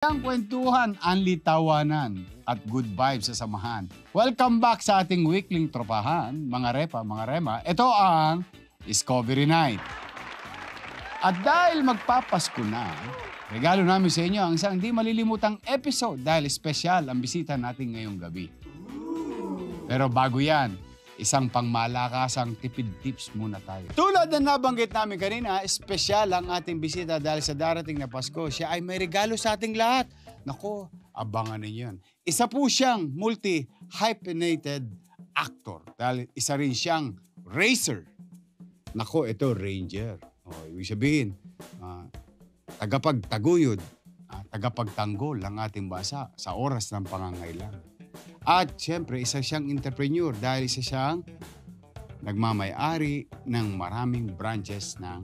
Ang kwentuhan, anli tawanan at good vibes sa samahan. Welcome back sa ating weekling tropahan, mga repa, mga rema. Ito ang Discovery Night. At dahil magpapasko na, regalo namin sa inyo ang isang di malilimutang episode dahil espesyal ang bisita natin ngayong gabi. Pero bago yan, isang pangmalakasang tipid tips muna tayo. Tulad na nabanggit namin kanina, espesyal ang ating bisita dahil sa darating na Pasko. Siya ay may regalo sa ating lahat. Nako, abangan ninyo yan. Isa po siyang multi-hyphenated actor. Dahil isa rin siyang racer. Nako, ito ranger. Ibig sabihin, tagapagtaguyod, tagapagtanggol ang ating bansa sa oras ng pangangailangan. At siyempre, isa siyang entrepreneur dahil isa siyang nagmamay-ari ng maraming branches ng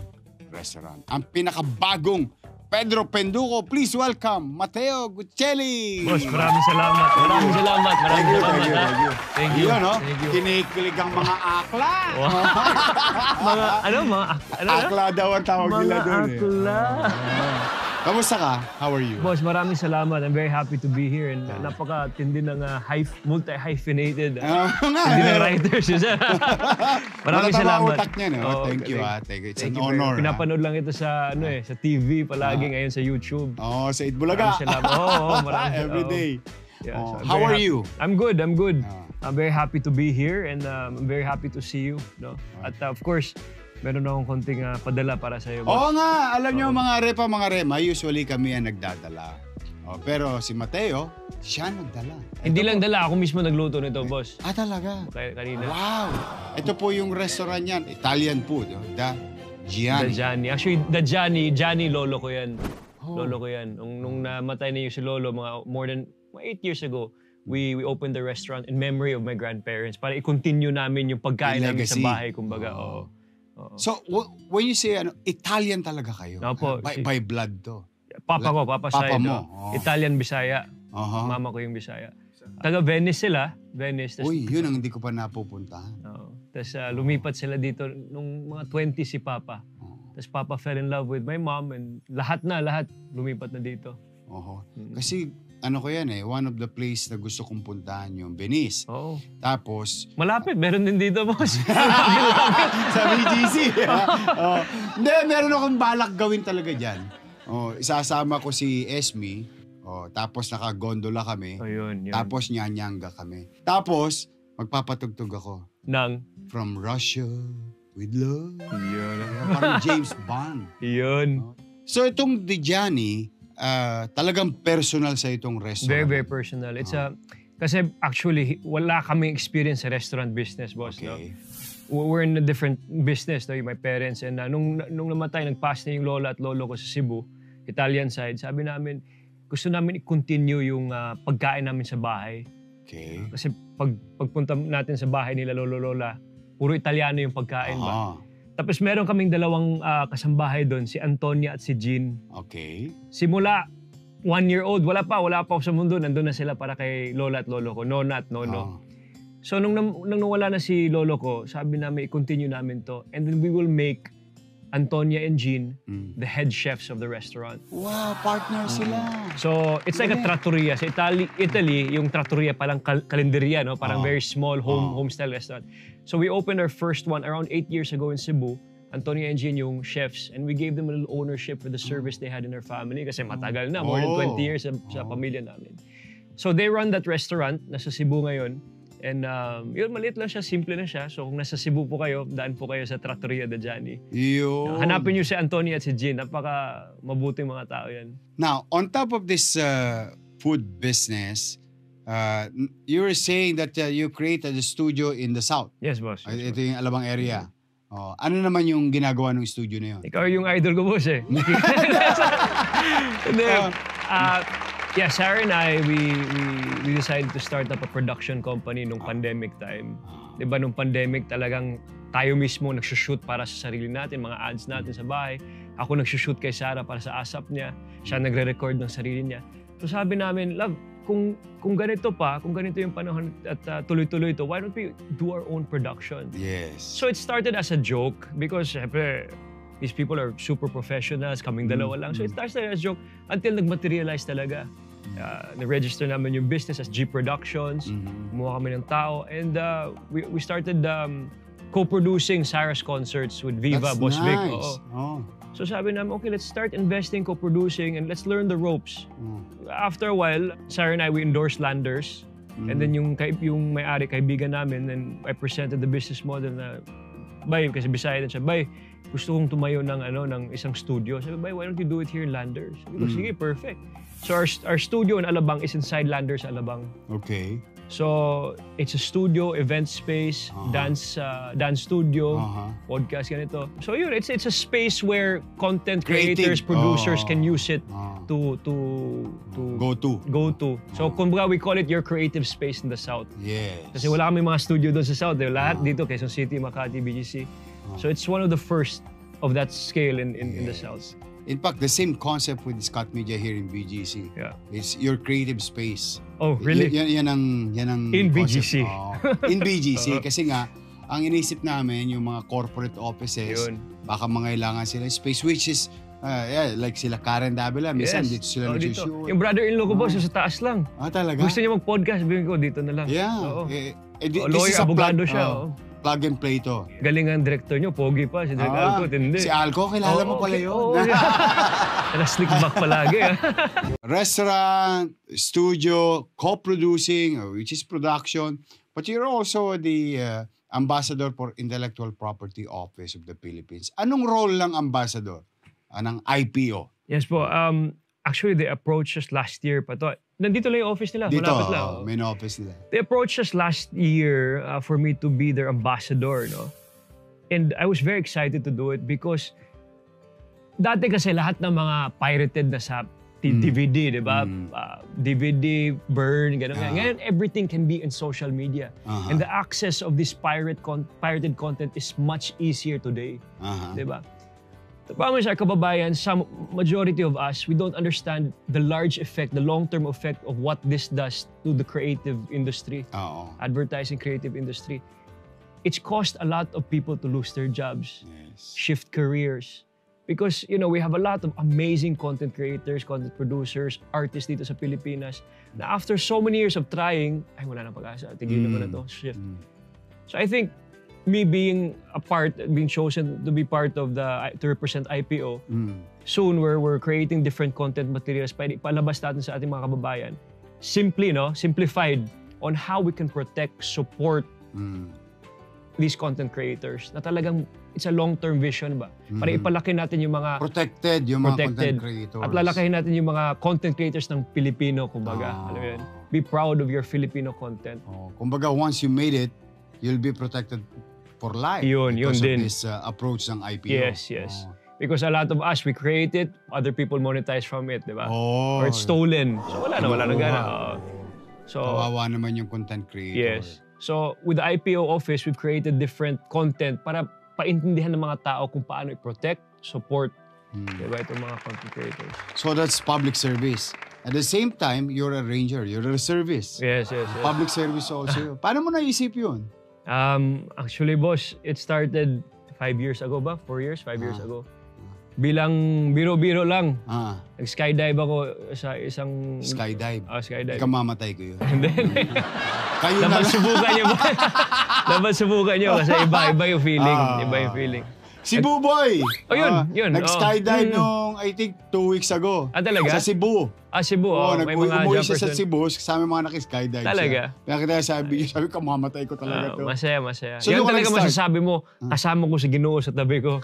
restaurant. Ang pinakabagong Pedro Penduko, please welcome Mateo Guccelli! Boss, maraming salamat. Maraming salamat. Maraming salamat. Thank you. Yun, no? Kinikilig ang mga akla. Akla daw ang tawag nila doon. Mga akla. Kamusta ka? How are you? Boss, maraming salamat. I'm very happy to be here. And napaka-tindi ng multi-hyphenated tindi ng writers. Maraming salamat. Utak niya, no? Thank you. It's an honor. Pinapanood lang ito sa sa TV palagi ngayon sa YouTube. Sa Itbulaga. Maraming salamat. Maraming every day. Yeah, so how are you? I'm good. I'm very happy to be here and I'm very happy to see you. No? At of course, meron akong konting padala para sa iyo. Oo nga, alam niyo mga rema, usually kami ang nagdadala. Pero si Mateo, siya nagdala. Hindi lang dala, ako mismo nagluto nito, boss. Talaga? Kanina. Wow! Ito po yung restaurant niyan, Italian food, The Gianni. The Gianni. Actually, The Gianni, lolo ko yan. Lolo ko yan. Nung namatay na yung si lolo, more than 8 years ago, we opened the restaurant in memory of my grandparents para i-continue namin yung pagkain namin sa bahay, kumbaga. So, when you say Italian talaga kayo? Opo. By blood to? Papa side. Mo? Italian, Bisaya. Mama ko yung Bisaya. Taga Venice sila. Venice. Uy, yun ang hindi ko pa napupuntahan. Tapos lumipat sila dito nung mga 20 si Papa. Tapos Papa fell in love with my mom and lahat lumipat na dito. Kasi ko yan one of the place na gusto kong puntahan yung Venice. Tapos malapit, meron din dito, boss. Sa BGC. Hindi, meron akong balak gawin talaga dyan. Isasama ko si Esme. Tapos naka-gondola kami. Yun. Tapos nyanyanga kami. Tapos magpapatugtog ako. From Russia with love. Yun. Parang James Bond. Yun. So itong The Gianni, talagang personal sa itong restaurant. Very, very personal. It's kasi actually, wala kaming experience sa restaurant business, boss. Okay. No? We're in a different business, no? My parents. And nung namatay, nag-pass na yung lola at lolo ko sa Cebu, Italian side, sabi namin, gusto namin i-continue yung pagkain namin sa bahay. Okay. Kasi pagpunta natin sa bahay nila lolo-lola, puro Italiano yung pagkain ba? Tapos meron kaming dalawang kasambahay doon, si Antonia at si Jean. Okay. Simula 1-year-old, wala pa sa mundo, nandun na sila para kay lola at lolo ko, nona at nono. So nung nawala na si lolo ko, sabi namin i-continue namin to. And then we will make Antonia and Jean the head chefs of the restaurant. Wow, partner sila. So it's like a trattoria. Sa Italy, yung trattoria parang kalenderia, no? Parang very small home-style restaurant. So we opened our first one around 8 years ago in Cebu. Antonia and Jean yung chefs, and we gave them a little ownership for the service they had in their family kasi matagal na, more than 20 years sa pamilya namin. So they run that restaurant, nasa Cebu ngayon. And yun, maliit lang siya, simple na siya. So kung nasa Cebu po kayo, daan po kayo sa Trattoria The Gianni. Yun. Hanapin niyo si Antonia at si Jean. Napaka mabuting mga tao yan. Now, on top of this food business, you were saying that you created a studio in the South. Yes, boss. Ito yung Alabang area. Ano naman yung ginagawa ng studio na yun? Ikaw yung idol ko, boss eh. Yeah, Sarah and I, we decided to start up a production company nung pandemic time. Diba, nung pandemic talagang tayo mismo nagsushoot para sa sarili natin, mga ads natin sa bahay. Ako nagsushoot kay Sarah para sa ASAP niya. Siya nagre-record ng sarili niya. So sabi namin, love, kung ganito yung panahon at tuloy-tuloy ito, why don't we do our own production? Yes. So it started as a joke because syempre, these people are super professionals, kaming dalawa lang. So it starts as a joke until nag-materialize talaga. Na-register namin yung business as G Productions, kumuha kami ng tao, and we started co-producing Sarah's concerts with Viva, That's Boss Vic. nice. Oh. So sabi namin, okay, let's start investing, co-producing, and let's learn the ropes. After a while, Sarah and I, we endorsed Landers. And then yung may-ari, kaibigan namin, and I presented the business model na, Bay, kasi Bisaya din siya, Bay, gusto kong tumayo ng isang studio. Sabi, Bay, why don't you do it here in Landers? Sabi ko, sige, perfect. So our studio in Alabang is inside Landers, Alabang. Okay. So it's a studio, event space, dance studio, podcast, ganito. So yun, it's a space where content creators, producers can use it to Go to. So kumbaga we call it your creative space in the South. Yes. Kasi wala kami mga studio doon sa South. Lahat dito, Quezon City, Makati, BGC. So it's one of the first of that scale in the South. In fact, the same concept with Scott Media here in BGC. Yeah. It's your creative space. Oh, really? Yan ang In concept. BGC. In BGC. Kasi nga, ang inisip namin, yung mga corporate offices, baka mangailangan sila space, which is, like sila Karen Davila, minsan dito sila nagsushoot. Yung brother-in-law ko po, sa taas lang. Talaga? Gusto niya mag-podcast, sabihin ko, dito na lang. Yeah. Lawyer, abogado siya. Plug and play to. Galing ang director nyo, pogi pa, si Direk Alco, tindi. Si Alco, kilala mo pala yun. Oo, sneak back palagi. Restaurant, studio, co-producing, which is production, but you're also the ambassador for Intellectual Property Office of the Philippines. Anong role ng ambassador ng IPO? Yes po. Actually, they approached us last year pa to. Nandito lang yung office nila. Dito, malapit lang. main office nila. They approached us last year for me to be their ambassador, no? And I was very excited to do it because dati kasi lahat ng mga pirated na sa DVD, di ba? DVD, burn, gano'n. Ngayon, everything can be in social media. And the access of this pirated content is much easier today. Di ba? The problem is, our kababayan, majority of us, we don't understand the large effect, the long-term effect of what this does to the creative industry, advertising creative industry. It's caused a lot of people to lose their jobs, shift careers. Because, we have a lot of amazing content creators, content producers, artists dito sa Pilipinas na after so many years of trying, ay, wala na pag-asa, tigilan ko na to, shift. So I think, me being chosen to be part of to represent IPO, soon we're creating different content materials para palabas natin sa ating mga kababayan. Simplified on how we can protect, support these content creators. Na talagang it's a long-term vision ba? Para ipalaki natin yung mga protected mga content creators. At lalakahin natin yung mga content creators ng Pilipino, kumbaga. Alam mo yun? Be proud of your Filipino content. Kumbaga, once you made it, you'll be protected for life yun because din. of this approach ng IPO. Yes. Because a lot of us, we create it, other people monetize from it, di ba? Or it's stolen. So wala na gana. So, kawawa naman yung content creator. Yes. So with the IPO office, we've created different content para paintindihan ng mga tao kung paano i-protect, support, di ba, itong mga content creators. So that's public service. At the same time, you're a ranger, you're a service. Yes. Public service also. Paano mo naisip yun? Actually, boss, it started 5 years ago ba? 4 years? 5 years ago. Bilang biro-biro lang. Nag-skydive ako sa isang... Skydive? Skydive. Ikamamatay ko yun. Hindi. Kayo na lang. Subukan niyo ba? Dapat subukan niyo kasi iba yung feeling. Iba yung feeling. Si Buboy! Yun. Nag-skydive nung, I think, 2 weeks ago. Talaga? Sa Cebu. Cebu. May mga umuwi jumpers siya sa Cebu, kasama mga naki-skydive talaga? siya. Kaya sabi ko, mamatay ko talaga to. Masaya. So, yan talaga masasabi mo, kasama ko si Ginoo sa tabi ko.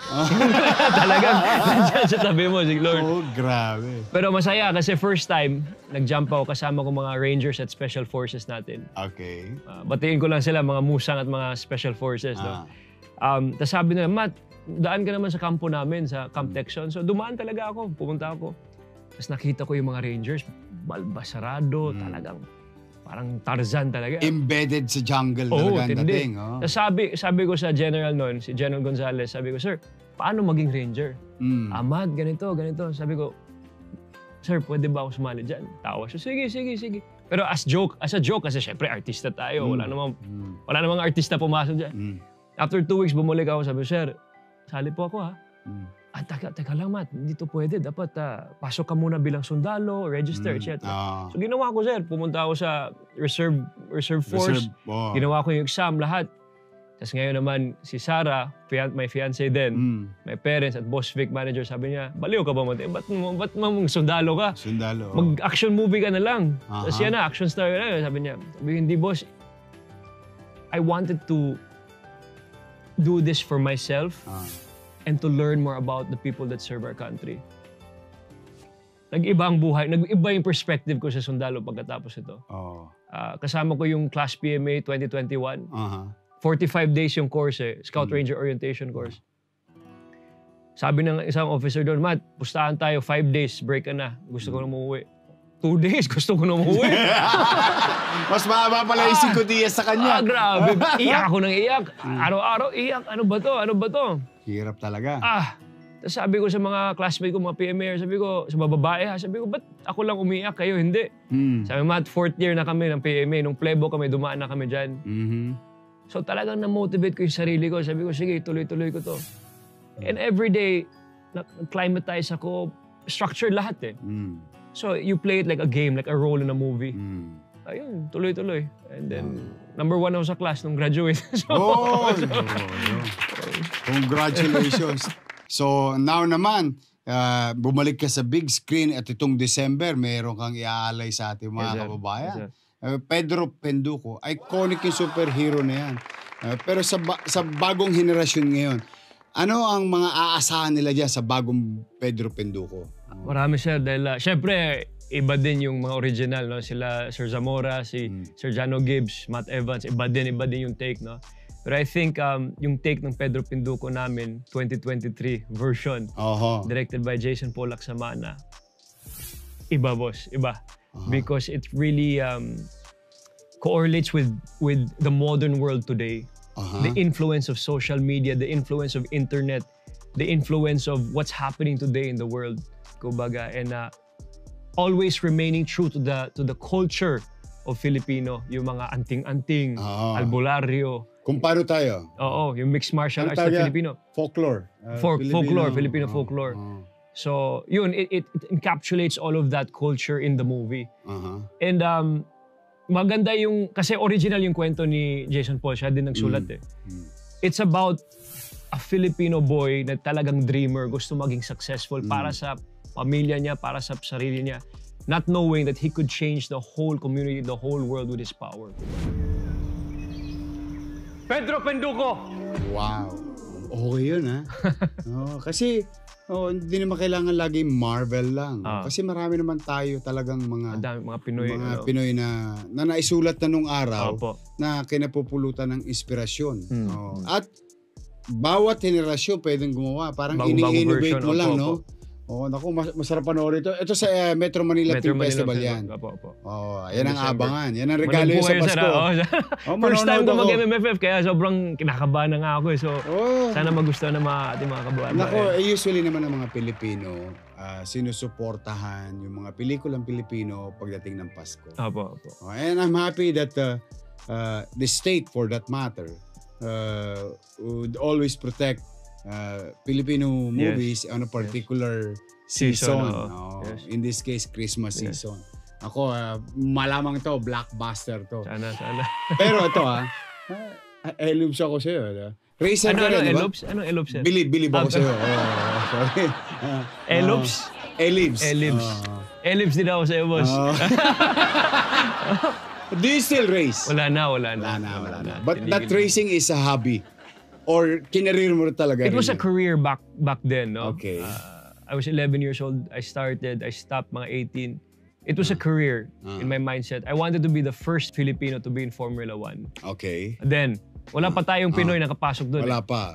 Talagang, nandiyan sa tabi mo, si Lord. Grabe. Pero masaya kasi first time, nag-jump ako kasama ko mga Rangers at Special Forces natin. Okay. Batiin ko lang sila, mga musang at mga Special Forces. No? Tapos sabi nila, Matt, daan ka naman sa kampo namin, sa Camp Texon. So dumaan talaga ako, pumunta ako. Tapos nakita ko yung mga Rangers, balbasarado, talagang parang Tarzan talaga. Embedded sa jungle talaga ang dating. Tapos sabi ko sa General noon, si General Gonzales, sabi ko, Sir, paano maging Ranger? Ahmad, ganito. Sabi ko, Sir, pwede ba ako sumali dyan? Tawa siya, sige. Pero as a joke, kasi syempre artista tayo, wala namang artista pumasok dyan. After 2 weeks, bumalik ako, sabi ko, Sir, sali po ako ha. teka lang, Matt, hindi to pwede. Dapat pasok ka muna bilang sundalo, register, etc. So ginawa ko, sir. Pumunta ako sa reserve force. Ginawa ko yung exam, lahat. Tapos ngayon naman, si Sarah, my fiancé din, my parents at Boss Vic manager, sabi niya, baliw ka ba mo? Ba't mong sundalo ka? Sundalo. Mag-action movie ka na lang. Tapos yan na, action star ka na. Sabi niya, hindi boss, I wanted to do this for myself and to learn more about the people that serve our country. Nag-iba ang buhay, nag-iba yung perspective ko sa sundalo pagkatapos ito. Kasama ko yung Class PMA 2021. 45 days yung course Scout Ranger Orientation course. Sabi ng isang officer doon, Matt, pustahan tayo, 5 days, break ka na. Gusto ko na umuwi. 2 days, gusto ko na umuwi. Mas mahaba pala yung 5 dias sa kanya. Grabe. Iyak ako ng iyak. Araw-araw, iyak. Ano ba to? Hirap talaga. Tapos sabi ko sa mga classmate ko, mga PMA, sabi ko, sa mga babae sabi ko, ba't ako lang umiyak, kayo hindi? Sabi, Matt, 4th year na kami ng PMA. Nung plebo kami, dumaan na kami dyan. So talagang na-motivate ko yung sarili ko. Sabi ko, sige, tuloy-tuloy ko to. And every day, nag-climatize ako, structure lahat So you play it like a game, like a role in a movie. Ayun, tuloy-tuloy. And then, number 1 ako sa class nung graduate. Congratulations. So now naman, bumalik ka sa big screen at itong December, meron kang iaalay sa ating mga kababayan. Yes, Pedro Penduko, iconic yung superhero na yan. Pero sa bagong henerasyon ngayon, ano ang mga aasahan nila dyan sa bagong Pedro Penduko? Marami, sir. Dahil, syempre, iba din yung mga original. No? Sila Sir Zamora, si Sir Jano Gibbs, Matt Evans, iba din yung take. No? Pero I think yung take ng Pedro Penduko namin, 2023 version, directed by Jason Pollack Samana, iba, boss. Iba. Because it really correlates with the modern world today. The influence of social media, the influence of internet, the influence of what's happening today in the world. Kumbaga, and always remaining true to the culture of Filipino, yung mga anting-anting, albularyo. Kung paano tayo? Oo, yung mixed martial arts na Filipino. Folklore. Filipino folklore. So, yun, it encapsulates all of that culture in the movie. And maganda yung, kasi original yung kwento ni Jason Paul, siya din nagsulat It's about a Filipino boy na talagang dreamer, gusto maging successful para sa pamilya niya, para sa sarili niya, not knowing that he could change the whole community, the whole world with his power. Pedro Penduko! Wow. Okay yun, ha? Kasi hindi naman kailangan lagi Marvel lang. Kasi marami naman tayo talagang mga Pinoy na naisulat na nung araw na kinapupulutan ng inspirasyon. At bawat henerasyon pwedeng gumawa. Parang ini-innovate mo lang, no? Naku, masarap panoorin ito. Ito sa Metro Manila Film Festival yan. Yan ang abangan. Yan ang regalo sa Pasko. First time ko mag-MMFF, kaya sobrang kinakabahan na nga ako. So, sana magustuhan ng ating mga kababayan. Naku, usually naman ang mga Pilipino, sinusuportahan yung mga pelikulang Pilipino pagdating ng Pasko. And I'm happy that the state, for that matter, would always protect Filipino movies on a particular season. In this case, Christmas season. Ako, malamang to, blockbuster to. Sana. Pero ito elubs ako sa'yo. Racer ka rin, diba? Anong elubs? Bilib ako sa'yo. Sorry. Elubs? Elibs din ako sa'yo, boss. Do you still race? Wala na. But that racing is a hobby? Or kinareer mo talaga? It was a career back then, no? Okay. I was 11 years old. I stopped mga 18. It was a career in my mindset. I wanted to be the first Filipino to be in Formula 1. Okay. Then, wala pa tayong Pinoy nakapasok doon. Wala pa.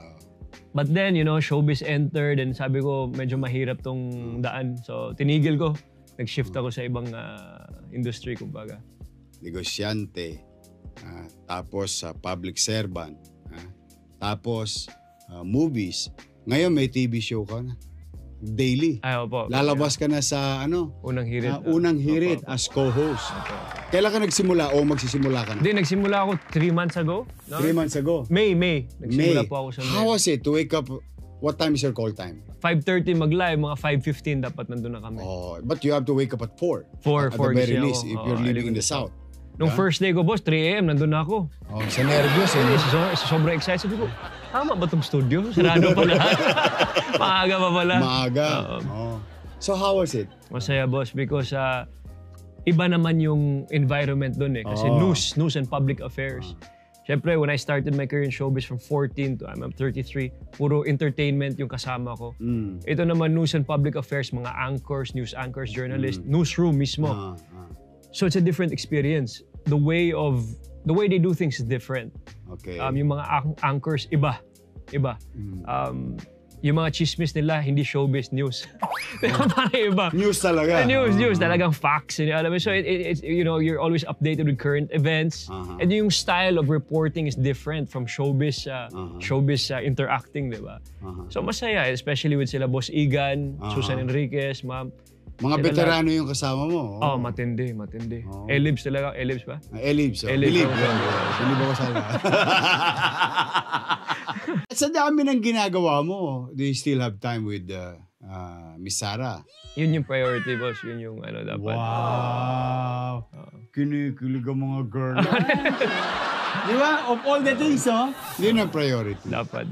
But then, showbiz entered and sabi ko, medyo mahirap tong daan. So, tinigil ko. Nag-shift ako sa ibang industry, kumbaga. Negosyante. Tapos, public servant. Tapos, movies. Ngayon, may TV show ka na. Daily. Ay, opo. Lalabas ka na sa Unang Hirit. Unang Hirit as co-host. Kailan ka nagsimula o magsisimula ka na? Hindi, nagsimula ako 3 months ago. No? 3 months ago? May. Nagsimula po ako sa May. How was it to wake up What time is your call time? 5:30 mag-live, mga 5:15 dapat nandun na kami. Oh, but you have to wake up at 4. 4, At the very gising least, ako. if you're I living live in the south. Nung first day ko, boss, 3 a.m. nandun na ako. Oh, sa nervyos eh. Sobrang excited. Sabi ko, tama ba itong studio? Sarado pa lahat. Maaga pa pala. Maaga. Oh. So how was it? Masaya, boss, because iba naman yung environment dun eh. Kasi news and public affairs. Siyempre, when I started my career in showbiz from 14 to I'm 33, puro entertainment yung kasama ko. Ito naman, news and public affairs, mga anchors, news anchors, journalists, newsroom mismo. So it's a different experience. The way they do things is different. Okay. Yung mga anchors, iba. Yung mga chismis nila, hindi showbiz, news. Parang iba. News talaga. News. Talagang facts. Alam mo, so it's, you know, you're always updated with current events. And yung style of reporting is different from showbiz interacting, di ba? So masaya, especially with sila Boss Igan, Susan Enriquez, ma'am. Mga veterano yung kasama mo. Oh, matindi. Elibs talaga. Elibs ba? Elibs. Bilib ako sana. Sa dami ng ginagawa mo, do you still have time with Miss Sarah? Yun yung priority, boss. Yun yung ano dapat. Wow! Kinikilig ang mga girl. Di ba? Of all the things, yun ang priority. Dapat.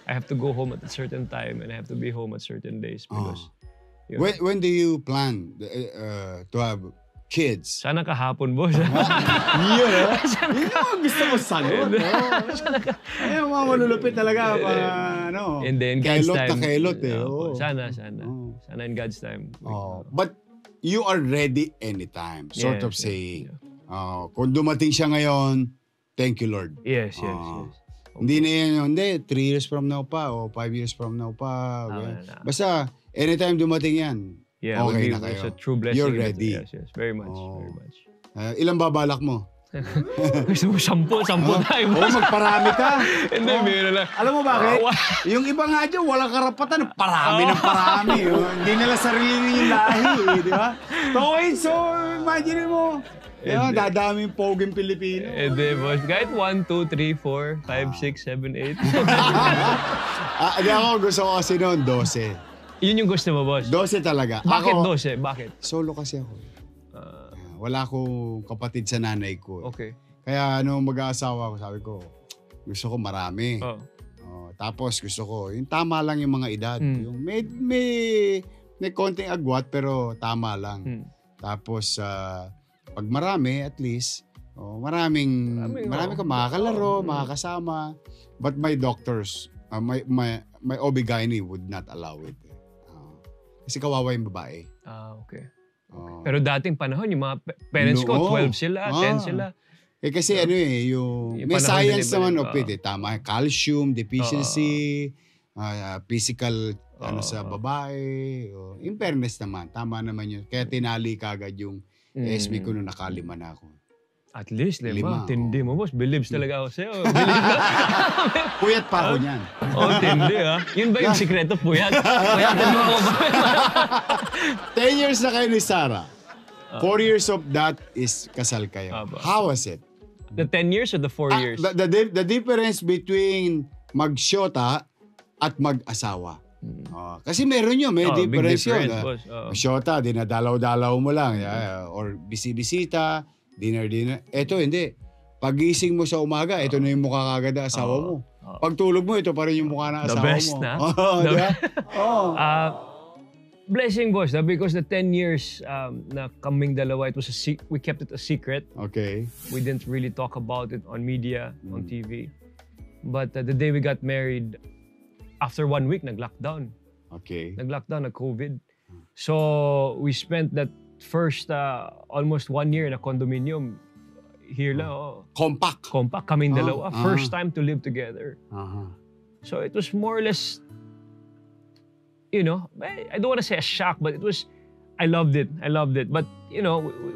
I have to go home at a certain time and I have to be home at certain days because... When do you plan to have kids? Sana kahapon, boss. Yun yung gusto ko sagot. Ayun, mga malulupit talaga. And then, God's kelot time. na kelot eh. Sana. Sana in God's time. But you are ready anytime, sort of Yes, saying. Kung dumating siya ngayon, thank you, Lord. Yes. Hindi na yan, 3 years from now pa o 5 years from now pa. Basta, anytime dumating yan, okay na kayo. It's a true blessing. You're ready. Yes, very much. Ilang babalak mo? Gusto mo 10 tayo. Magparami ka. Hindi, meron lang. Alam mo bakit? Yung iba nga dyan, walang karapatan. Parami ng parami. Hindi nila sarili yung lahi. Di ba? So, imagine mo. Dadaming poging Pilipino. Hindi, boss. Kahit 1, 2, 3, 4, 5, 6, 7, 8. Hindi ako gusto ko kasi noon, 12. Yun yung gusto mo, boss? 12 talaga. Bakit ako, 12? Bakit? Solo kasi ako. Wala akong kapatid sa nanay ko. Okay. Kaya nung mag-aasawa ko, sabi ko, gusto ko marami. Tapos gusto ko, yung tama lang yung mga edad. Yung may konting agwat pero tama lang. Tapos, pag marami, at least, marami kang makakalaro, makakasama. But my doctors, my OB-GYN would not allow it. Kasi kawawa yung babae. Okay. Pero dating panahon, yung mga parents ko, 12 sila, 10 sila. Kasi yung may science naman of it. Tama, calcium deficiency, physical sa babae. In fairness naman, tama naman yun. Kaya tinali kagad yung SB ko nung nakalima na ako. At least, 5. Tindi mo, boss. Believes talaga ako sa'yo. Puyat pa ako niyan. Tindi, ha? Yun ba yung sikreto, puyat? Puyatan mo ako ba? 10 years na kayo ni Sarah. 4 years of that is kasal kayo. How was it? The 10 years or the 4 years? The difference between mag-shota at mag-asawa. Kasi meron yun, may difference yun. Shota, dinadalaw-dalaw mo lang. Or bisibisita, dinner. Eto, hindi. Pagising mo sa umaga, ito na yung mukha kagad ng asawa mo. Pagtulog mo, ito pa rin yung mukha ng asawa mo. The best na. Blessing, boss, because the 10 years na kaming dalawa, we kept it a secret. Okay. We didn't really talk about it on media, on TV. But the day we got married, after 1 week, nag-lockdown. Okay. Nag-lockdown, nag-COVID. So, we spent that first almost 1 year in a condominium. Here lang. Compact. Kaming dalawa. First time to live together. So, it was more or less, I don't want to say a shock, but I loved it. But,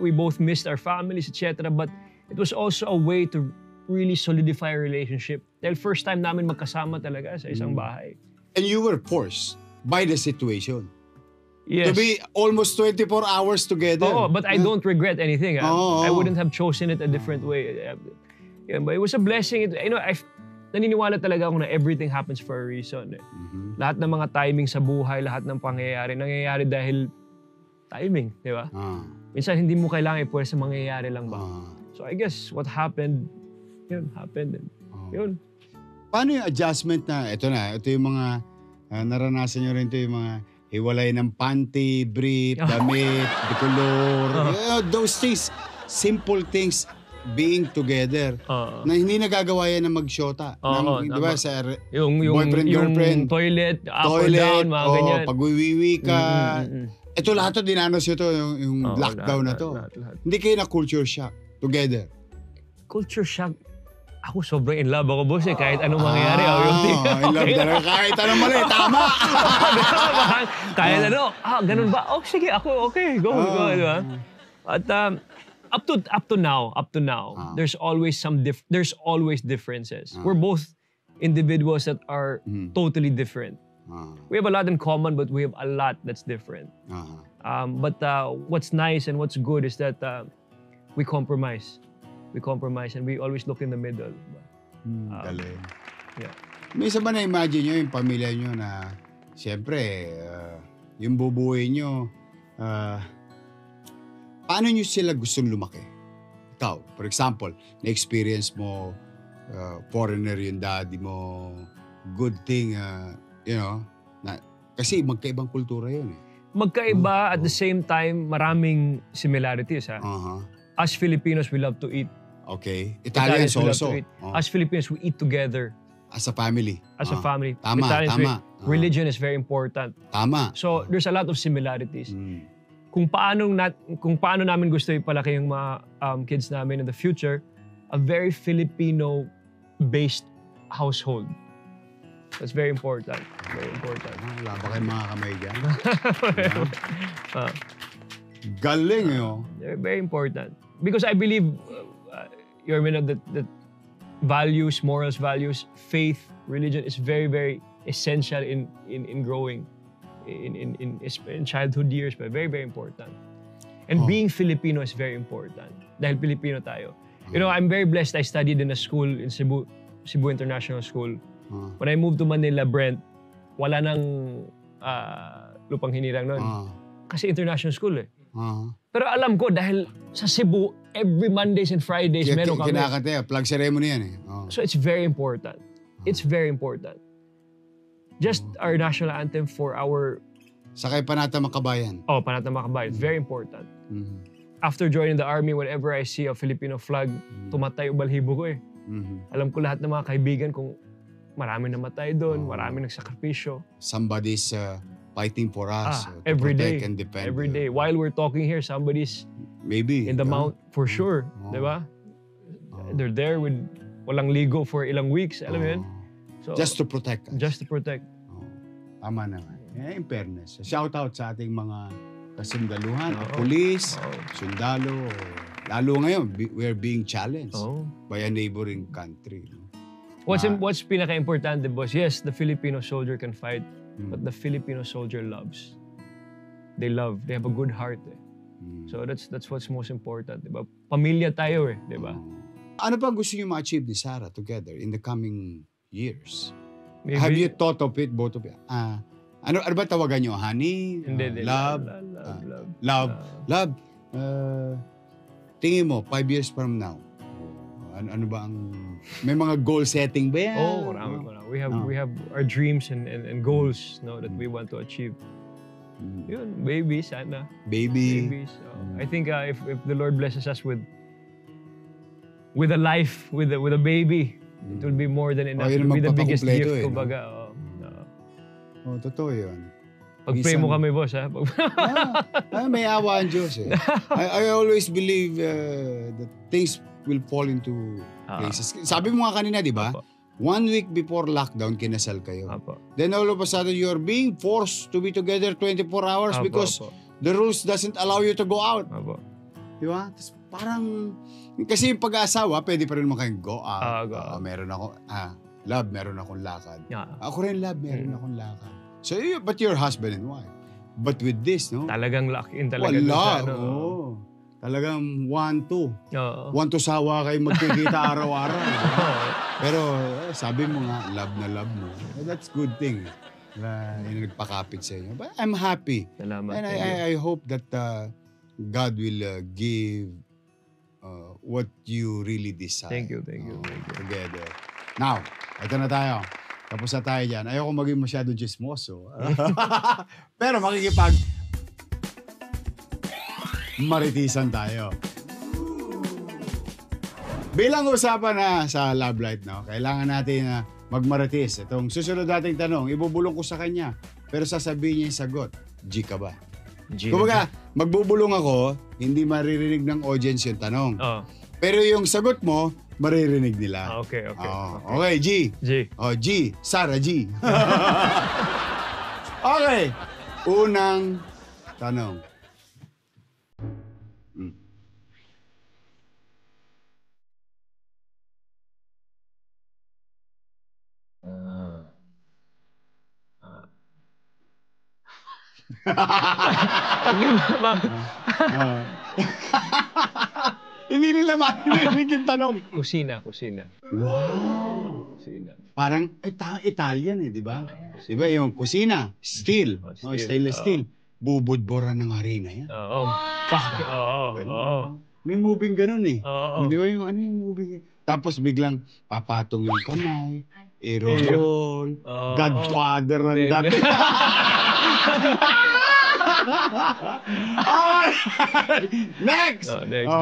we both missed our families, etc. But it was also a way to really solidify a relationship. Dahil first time namin magkasama talaga sa isang bahay. And you were forced by the situation. Yes. To be almost 24 hours together. But I don't regret anything. I wouldn't have chosen it a different way. But it was a blessing. naniniwala talaga ako na everything happens for a reason. Eh. Lahat ng mga timing sa buhay, lahat ng pangyayari, nangyayari dahil timing, di ba? Minsan hindi mo kailangan ipuwes sa mangyayari lang ba? So I guess what happened, yun, happened. Yun. Paano yung adjustment ito yung mga naranasan nyo rin ito, yung mga hiwalay ng panty, brief, damit, decolor, those things, simple things being together na hindi nagagawa yan ng mag-shota. Di ba, sa yung boyfriend, girlfriend, yung toilet, up or down, mga ganyan. Pag-wiwi ka. Ito lahat to, dinanos nyo to, yung lockdown na to. Lahat. Hindi kayo na culture shock together. Culture shock? Ako sobrang in love ako, boss, eh. Kahit anong mangyayari. In love talaga. Kahit anong mali, tama. Kahit ganun ba? Oh, sige, ako, okay, go, di ba? At up to now, there's always differences. We're both individuals that are totally different. We have a lot in common, but we have a lot that's different. But what's nice and what's good is that we compromise. We compromise and we always look in the middle. Galing. Yeah. Minsan ba na-imagine nyo yung pamilya nyo na, siyempre, yung bubuhay nyo, paano nyo sila gustong lumaki? Ikaw, for example, na-experience mo, foreigner yung daddy mo, good thing, kasi magkaibang kultura yun eh. Magkaiba, at the same time, maraming similarities. As Filipinos, we love to eat. Okay. Italians also. As Filipinos, we eat together. As a family. As a family. Tama, Italians, tama. Religion is very important. Tama. So, there's a lot of similarities. Kung paano namin gusto ipalaki yung mga kids namin in the future, a very Filipino-based household. That's very important. Very important. Wala ba kayong mga kamay dyan? Galing yun. Very important. Because I believe, that values, morals, values, faith, religion is very, very essential in growing in childhood years, but very, very important. And being Filipino is very important. Dahil Filipino tayo. I'm very blessed. I studied in a school in Cebu International School. When I moved to Manila, Brent, wala nang lupang hinirang nun. Kasi international school eh. Pero alam ko, dahil sa Cebu, every Mondays and Fridays, meron kami. Kinakanta, flag ceremony yan eh. So it's very important. It's very important. Just our national anthem for our... Sakay Panata Makabayan. Panata Makabayan. It's very important. After joining the army, whenever I see a Filipino flag, tumatay balhibo ko eh. Alam ko lahat ng mga kaibigan kung marami namatay doon, marami nagsakripisyo. Somebody's fighting for us to every protect day, and defend. every day. While we're talking here, somebody's maybe in the mount for sure, di ba? They're there with walang ligo for ilang weeks, alam mo yun? So, just to protect us. Just to protect. Tama naman. In fairness, shout out sa ating mga kasundaluhan, pulis, sundalo. Lalo ngayon, we're being challenged by a neighboring country. What's pinaka-importante, boss? Yes, the Filipino soldier can fight, but the Filipino soldier loves. They love. They have a good heart. Eh. So that's what's most important, di ba? Pamilya tayo eh, di ba? Ano pa gusto niyo ma-achieve ni Sarah together in the coming years? Maybe, have you thought of it, both of you? Ano ba tawagan niyo? Honey? Hindi, love? Love. Tingin mo, 5 years from now, ano ba ang... May mga goal setting ba yan? Marami. We have our dreams and goals that we want to achieve. Yun, baby, sana. Babies. I think if the Lord blesses us with a life, with a baby, it will be more than enough. It will be the biggest gift, kumbaga. Totoo yun. Pag-pray mo kami, boss, ha? May awa ang Diyos eh. I always believe that things will fall into places. Sabi mo nga kanina, di ba? 1 week before lockdown, kinasal kayo. Then all of a sudden, you're being forced to be together 24 hours because the rules doesn't allow you to go out. Di ba? Tapos parang, kasi yung pag-aasawa, pwede pa rin naman kayong go out. Meron ako, love, meron akong lakad. Ako rin, love, meron akong lakad. So, but you're husband and wife. But with this, no? Talagang lock-in talaga. Wala, talagang want to. Oo. Want to sawa kayo magkikita araw-araw. Pero sabi mo nga, love na love mo. That's good thing. Yung nagpakapit sa inyo. But I'm happy. Salamat. And I hope that God will give what you really desire. Thank you. Together. Now, ito na tayo. Tapos na tayo dyan. Ayoko maging masyado chismoso. Pero makikipag maritisan tayo. Bilang usapan na sa Love Life, no, kailangan natin na magmaritis. Itong susunod nating tanong, ibubulong ko sa kanya. Pero sasabihin niya yung sagot, G ka ba? Kumbaga, magbubulong ako, hindi maririnig ng audience yung tanong. Pero yung sagot mo, maririnig nila. Okay. Okay, G. G. Sarah G. Okay. Unang tanong. Hindi nila marinig yung tanong. Kusina. Wow! Kusina. Parang Italian di ba? Di ba yung kusina, steel. Stainless steel. Bubudboran ng harina yan. Oo. May moving ganun eh. Oo. Di ba yung ano yung moving? Tapos biglang papatong yung kamay, aerosol, Godfather ng dati. Next! Next.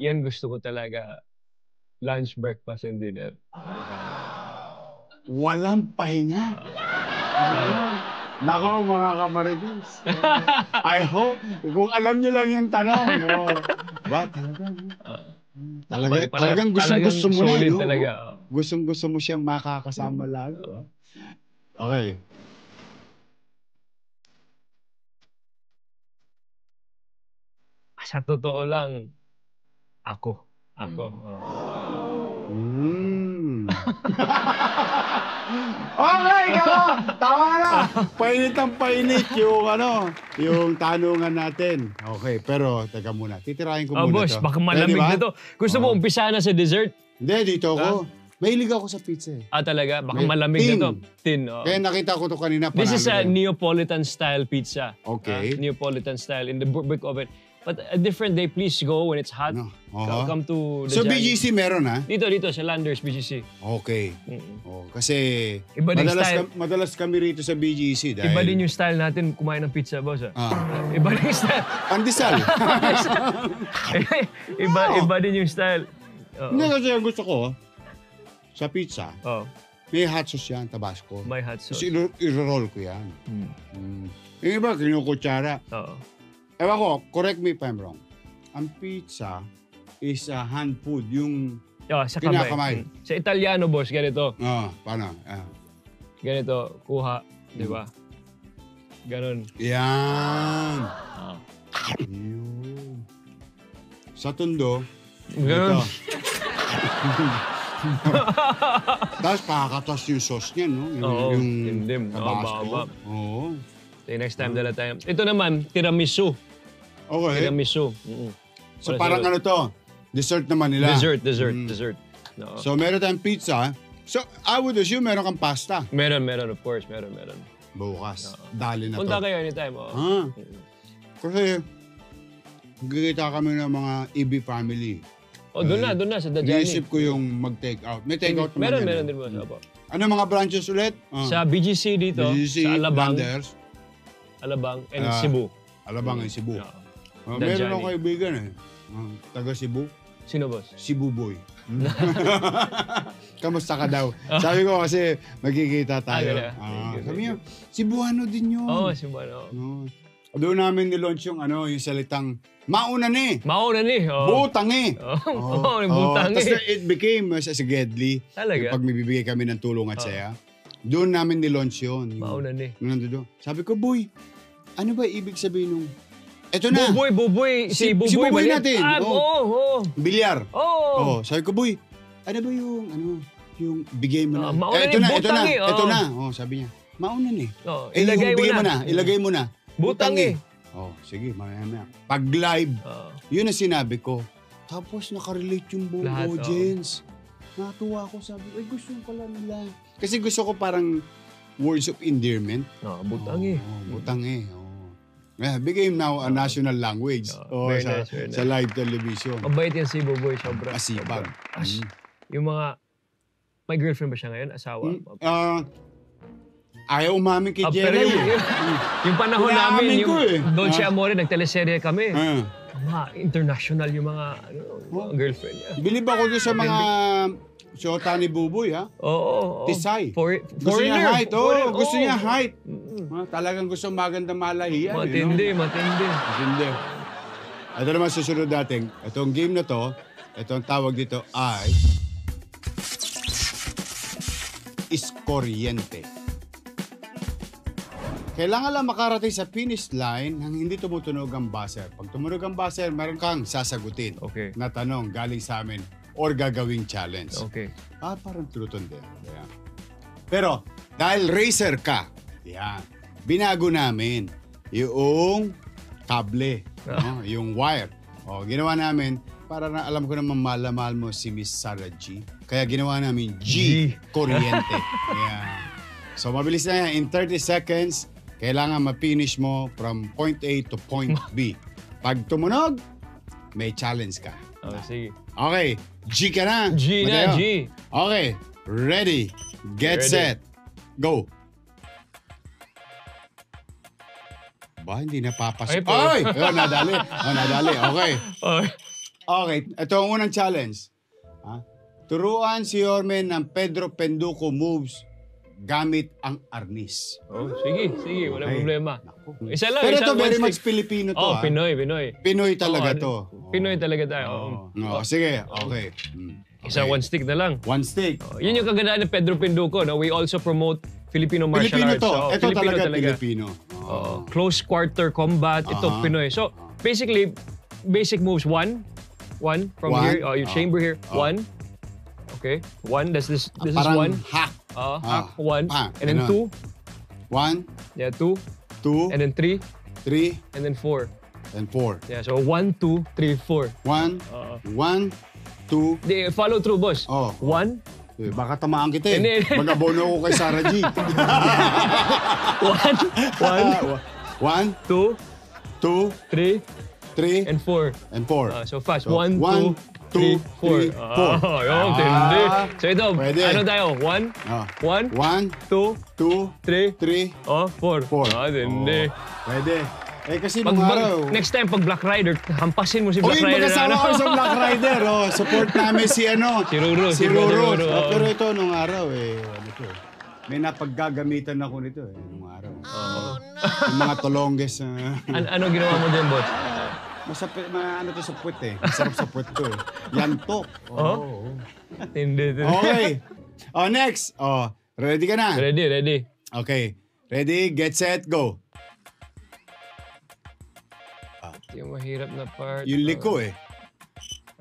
Yan gusto ko talaga. Lunch, breakfast, and dinner. Walang pahinga. Nako mga kamaritis. I hope, kung alam niyo lang yung tanong. Ba, talagang gusto mo na. Talaga. Gusto mo siyang makakasama lagi. Okay. Sa totoo lang, ako. Okay, tama na. Painit ang painit yung tanungan natin. Okay, pero teka muna. Titirahin ko muna boss, to. baka malamig diba? na to. Gusto mo umpisa na sa dessert? Hindi, dito ako. Mahilig ako sa pizza eh. Talaga? Baka malamig na to. Tin. Kaya nakita ko to kanina. This is a Neapolitan style pizza. Okay. Neapolitan style in the brick oven. But a different day, please go when it's hot. Come to the So BGC meron ha? Dito, sa Landers, BGC. Okay. Kasi Iba din madalas kami rito sa BGC. Dahil... Iba din yung style natin kumain ng pizza, boss. Iba din yung style. Pandesal. Iba din yung style. Hindi kasi gusto ko, sa pizza, may hot sauce yan, Tabasco. May hot sauce. Kasi i-roll ko yan. Yung iba, kinukutsara. Ewan ko, correct me if I'm wrong. Ang pizza is a hand food, yung sa kinakamay. Sa Italiano, boss, ganito. Paano? Ganito, kuha, di ba? Ganon. Yan. Yun. Sa Tondo, ganon. Tapos kakatas yung sauce niya, no? Yung Tabasco. Oo. Next time dala tayo. Ito naman, tiramisu. Okay. Tiramisu. So parang ano to? Dessert naman nila. Dessert. So meron tayong pizza. So I would assume meron kang pasta. Meron, of course. Meron. Bukas. Dali na to. Punta kayo anytime. Kasi magkikita kami ng mga EB family. Doon na sa Dajani. Naisip ko yung mag-take out. May take out naman Meron din mo. Ano mga branches ulit? Sa BGC dito, BGC, sa Alabang. Landers. Alabang and Cebu. Alabang and Cebu. Meron ako kaibigan taga Cebu. Sino, boss? Cebu boy. Kamusta ka daw? Sabi ko kasi magkikita tayo. Sabi niya, Cebuano din yun. Cebuano. Doon namin nilaunch yung yung salitang mauna ni. Butang eh. Butang eh. Tapos it became as a Gedli. Talaga? Pag bibigay kami ng tulong at saya. Doon namin nilaunch yun. Mauna ni. Sabi ko, boy, ano ba ibig sabihin nung... Eto na. Buboy. Si Buboy Buboy natin. Oo. Bilyar. Oo. Sabi ko, boy, ano ba yung yung bigay mo na. mauna ito yung na, ito butang na, eh, ito oh. na. Oh, sabi niya, mauna na eh. Oh, Yung bigay mo na, ilagay mo na. Butang eh. Oh, sige, mamaya. Pag live, yun ang sinabi ko. Tapos nakarelate yung buong Lahat, audience. Natuwa ako, sabi ko, gusto ko pala nila. Kasi gusto ko parang words of endearment. Butang eh. Butang eh. Became now a national language Very nice, very sa live television. Mabait yan si Boboy, sobra. Asipag. Yung mga, may girlfriend ba siya ngayon? Asawa? Ayaw umamin kay Pero Jerry. yung panahon namin, ko yung Dolce Amore, nagteleserye kami. International yung mga girlfriend niya. Bilib ako doon sa mga shota ni Buboy, ha? Oo. Tisay. Gusto Foreigner. niya height. Gusto niya height. Talagang gusto maganda malahiyan. Matindi. Ito naman susunod natin. Itong game na to, itong tawag dito ay Iskoryente. Kailangan lang makarating sa finish line nang hindi tumutunog ang buzzer. Pag tumunog ang buzzer, meron kang sasagutin na tanong galing sa amin or gagawing challenge. Okay. Parang truton din. Kaya. Pero, dahil racer ka, binago namin yung kable, yung wire. Ginawa namin, para na alam ko naman mahal mo si Miss Sarah G. Kaya ginawa namin G. Kuryente. So, mabilis na yan. In 30 seconds, kailangan ma-finish mo from point A to point B. Pag tumunog, may challenge ka. Sige. Okay. G ka na. G na, G. Okay. Ready. Get set. Go. Ba, hindi napapasok. Ay! Nadali. Okay. Okay. Ito ang unang challenge. Turuan si Yorme ng Pedro Penduko moves gamit ang arnis. Sige. Wala problema. Naku. Isa lang. Pero ito one very stick. much Filipino to. Pinoy. Pinoy talaga to. Pinoy talaga tayo. Sige. Okay. Isang one stick na lang. One stick. Yun yung kagandaan ng Pedro Penduko. No? We also promote Filipino martial Filipino arts. to. Ito Filipino talaga Filipino. Close quarter combat. Ito Pinoy. So, basically, basic moves. One from here. Your chamber here. One. Okay. One. This is parang one. hack. Hack. One. And then two. One. Yeah, two. Two. And then three. Three. And then four. And four. Yeah, so 1, 2, 3, 4. One. Two. Follow through, boss. One. Baka tamaan kita eh. Mag-abono ko kay Sarah G. One. Two. Three. And 4. So fast. So, 1, 2, 3, 4. Yung tindi. So ito, pwede. ano tayo? 1, 2, 3, 4. Tindi. Pwede. Kasi nung araw... Next time, pag Black Rider, hampasin mo si Black Rider. Mag-asawa ko sa Black Rider. Support namin si Ruro. Pero ito nung araw may napaggagamitan ako nito nung araw. Yung mga tolongges. Ano ginawa mo din, boss? Ano to sa puwet Masarap sa puwet to Yantok. Hindi. Okay. Next. Ready ka na? Ready. Okay. Ready, get set, go. Yung mahirap na part. Yung liko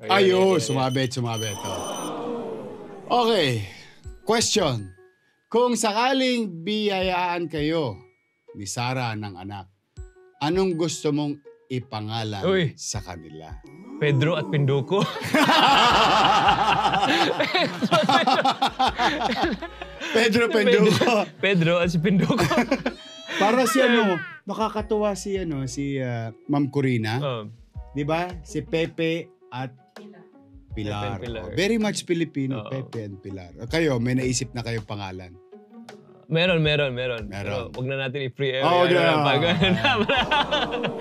Ayun, sumabit. Okay. Question. Kung sakaling biyayaan kayo ni Sarah ng anak, anong gusto mong ipangalan sa kanila? Pedro at Pinduko. Pedro Penduko. Pedro at si Pinduko. Para si nakakatuwa si Ma'am Corina. 'Di ba? Si Pepe at Pilar. Very much Filipino, Pepe and Pilar. Kayo, may naisip na kayong pangalan? Meron. Pero wag na natin i-free air.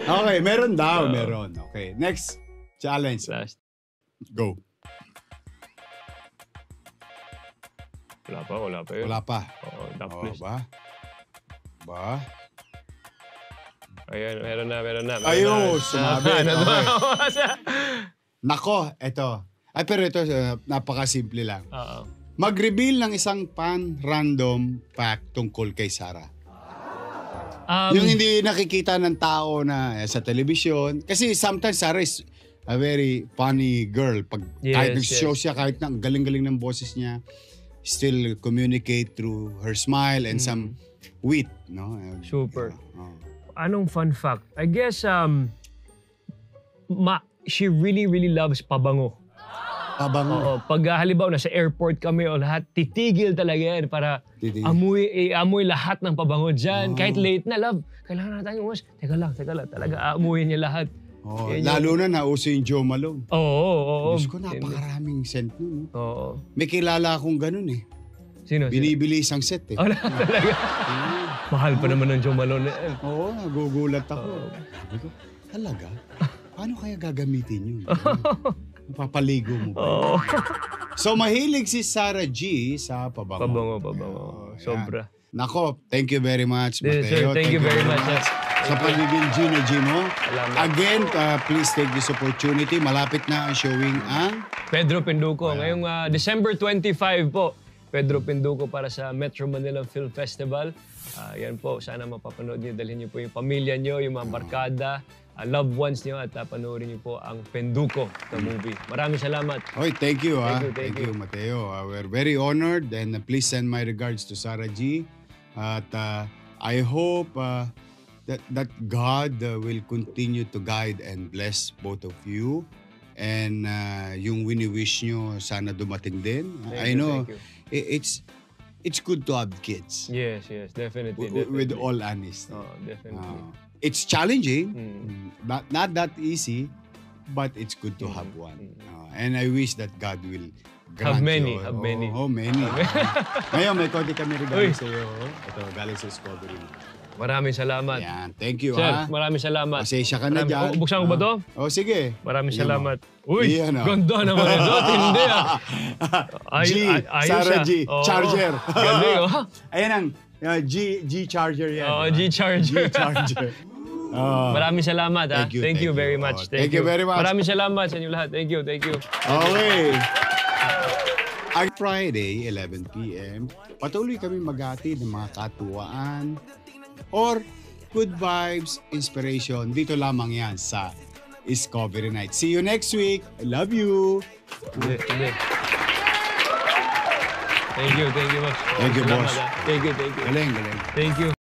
Okay, meron daw. Meron. Okay, next challenge. Last. Go. Wala pa yun. Wala pa. Ba? Ayan, meron na. Ayun, sumabit. Okay. Nako, eto. Pero ito, napakasimple lang. Mag-reveal ng isang random fact tungkol kay Sarah. Yung hindi nakikita ng tao na sa television. Kasi sometimes Sarah is a very funny girl. Kahit nag-show siya, kahit na ang galing-galing ng boses niya. still communicate through her smile and some wit, no? Super. Oh. Anong fun fact? I guess she really loves pabango. Pabango. Oo, pag halimbawa nasa airport kami o lahat, titigil talaga yan para Titigil. amoy lahat ng pabango dyan. Kahit late na, love, kailangan na tayong umas. Teka lang. Talaga aamuyin niya lahat. Oh, Yan lalo na nauso yung Joe Malone. Oo. Diyos ko, napakaraming scent nun. No? Oo. May kilala akong ganun eh. Sino? Binibili isang set eh. Talaga. Mahal pa naman ng Joe Malone. Oo, nagugulat ako. Sabi ko, talaga? Paano kaya gagamitin yun? Papaligo mo ba? Oo. So, mahilig si Sarah G sa pabango. Pabango. Sobra. Nako, thank you very much, Yes, sir. Mateo. Thank you very much, sir. Sa pagiging Gina G mo. Salamat. Again, please take this opportunity. Malapit na ang showing ang Pedro Pinduco. Ngayong December 25 po. Pedro Pinduco para sa Metro Manila Film Festival. Yan po, sana mapapanood niyo. Dalhin niyo po yung pamilya niyo, yung mga barkada, loved ones niyo at panoorin niyo po ang Pinduco, the movie. Maraming salamat. Oy, thank you, Thank you. Mateo. We're very honored and please send my regards to Sarah G. At I hope that God will continue to guide and bless both of you. And yung wini-wish nyo, sana dumating din. I know Thank you. it's good to have kids. Yes, definitely. With all honesty. Oh, definitely. It's challenging, not that easy, but it's good to have one. And I wish that God will grant Have many, you. have many. Oh, many. Ngayon, may konti kami regalo sa iyo. Ito, galing sa Discovery. Maraming salamat. Yan, thank you, Sir, maraming salamat. Pasensya ka na dyan. Buksan ko ba to? Oh, sige. Maraming Yan, salamat. Uy, Yan, ganda naman ito. Hindi Sarah G. Oo. Charger. Galing, oh. Ayan ang G Charger yan. Oo, G-Charger. Charger. Maraming salamat. Thank you very you. much. Thank you very much. Maraming salamat sa inyo lahat. Thank you. Okay. Ang Friday, 11 p.m., patuloy kami maghatid ng mga katuwaan or good vibes, inspiration. Dito lamang yan sa Discovery Night. See you next week. I love you. Hindi. Thank you, boss. Thank you, Salamat, boss. Thank you. Galing. Thank you.